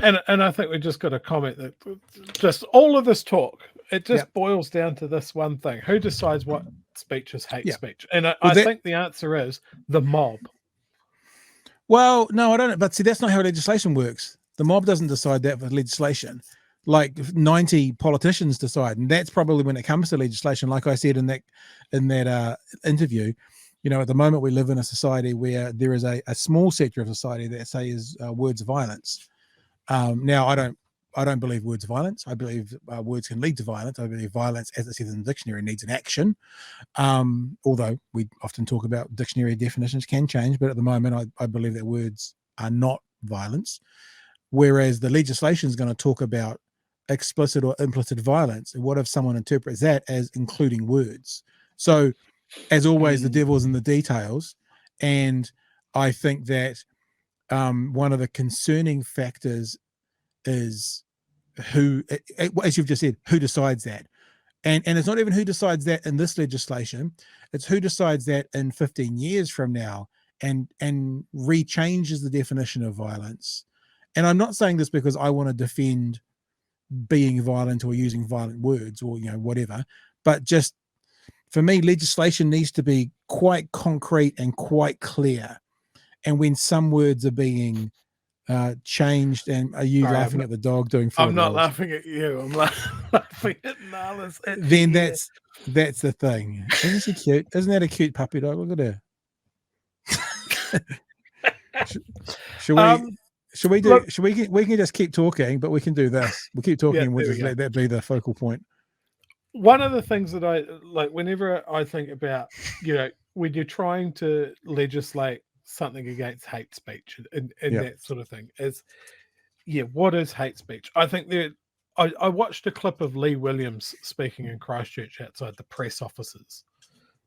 And I think we just got a comment that just all of this talk, it just boils down to this one thing: who decides what speech is hate speech? And I think the answer is the mob. Well, no, I don't. But see, that's not how legislation works. The mob doesn't decide that for legislation. Like 90 politicians decide, and that's probably when it comes to legislation. Like I said in that interview, at the moment we live in a society where there is a small sector of society that says words of violence. Now, I don't believe words of violence. I believe words can lead to violence. I believe violence, as it says in the dictionary, needs an action. Although we often talk about dictionary definitions can change, but at the moment I believe that words are not violence. Whereas the legislation is going to talk about explicit or implicit violence. And what if someone interprets that as including words? So, as always, the devil's in the details. And I think that one of the concerning factors is who, as you've just said, who decides that. And it's not even who decides that in this legislation. It's who decides that in 15 years from now and rechanges the definition of violence. And I'm not saying this because I want to defend being violent or using violent words or whatever, but just for me, legislation needs to be quite concrete and quite clear. And when some words are being changed, and are you laughing at the dog doing forward I'm not rolls? laughing at you. I'm laughing at Nala's. Then that's the thing. Isn't she cute? Isn't that a cute puppy dog? Look at her. Should we do? Look, we can just keep talking, but we can do this. We'll keep talking, and we'll just let that be the focal point. One of the things that I like, whenever I think about, when you're trying to legislate something against hate speech and that sort of thing, is what is hate speech? I think I watched a clip of Lee Williams speaking in Christchurch outside the press offices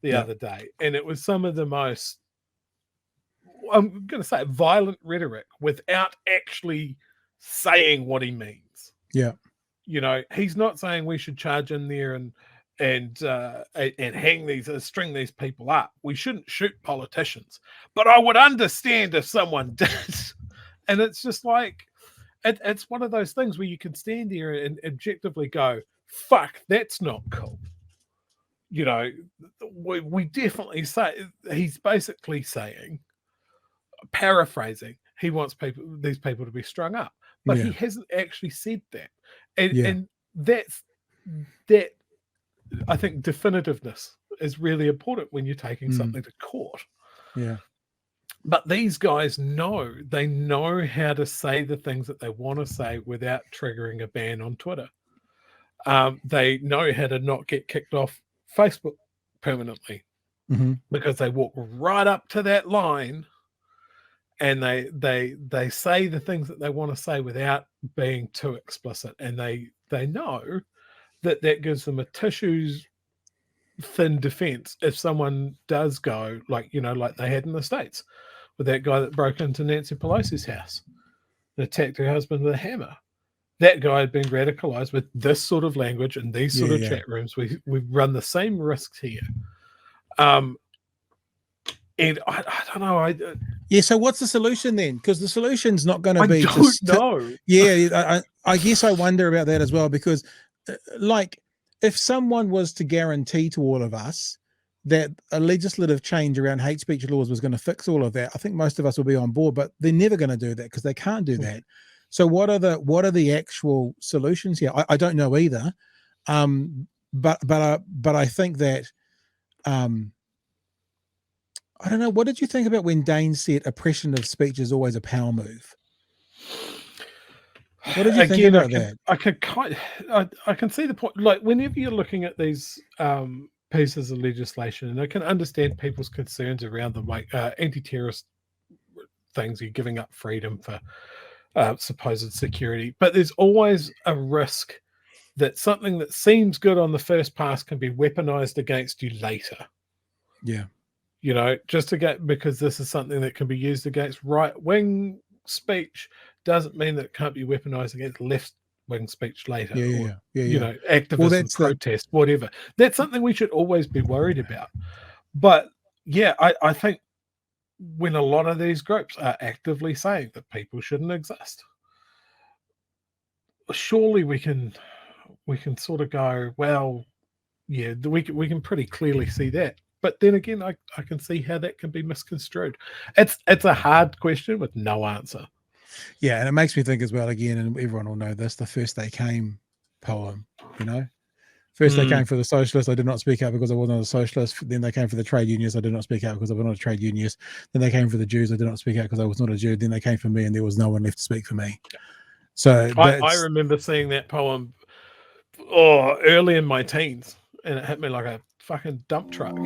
the other day, and it was some of the most, I'm going to say, violent rhetoric without actually saying what he means. Yeah. He's not saying we should charge in there and hang string these people up. We shouldn't shoot politicians, but I would understand if someone did. And it's just like, it's one of those things where you can stand there and objectively go, fuck, that's not cool. We definitely say, he's basically saying, paraphrasing, he wants these people to be strung up, but he hasn't actually said that. And that's that. I think definitiveness is really important when you're taking something to court. Yeah. But these guys know how to say the things that they want to say without triggering a ban on Twitter. They know how to not get kicked off Facebook permanently because they walk right up to that line and they say the things that they want to say without being too explicit. And they know that gives them a tissues thin defense if someone does go like they had in the States with that guy that broke into Nancy Pelosi's house and attacked her husband with a hammer. That guy had been radicalized with this sort of language and these sort of chat rooms. We run the same risks here. And I don't know. So what's the solution then? Because the solution's not going to be just know. I guess I wonder about that as well, because like if someone was to guarantee to all of us that a legislative change around hate speech laws was going to fix all of that, I think most of us will be on board, but they're never going to do that because they can't do that. So what are the actual solutions here? I don't know either. But I think that I don't know. What did you think about when Dane said oppression of speech is always a power move? What did you think about that? I can see the point. Like whenever you're looking at these pieces of legislation, and I can understand people's concerns around them, like anti-terrorist things, you're giving up freedom for supposed security, but there's always a risk that something that seems good on the first pass can be weaponized against you later. Yeah. Just because this is something that can be used against right-wing speech doesn't mean that it can't be weaponized against left-wing speech later. Activism, protest, whatever. That's something we should always be worried about. But I think when a lot of these groups are actively saying that people shouldn't exist, surely we can sort of go, well, yeah, we can pretty clearly see that. But then again, I can see how that can be misconstrued. It's a hard question with no answer. Yeah, and it makes me think as well, again, and everyone will know this, the First They Came poem, First they came for the socialists, I did not speak out because I wasn't a socialist. Then they came for the trade unions, I did not speak out because I was not a trade unionist. Then they came for the Jews, I did not speak out because I was not a Jew. Then they came for me and there was no one left to speak for me. So I remember seeing that poem early in my teens, and it hit me like a fucking dump truck.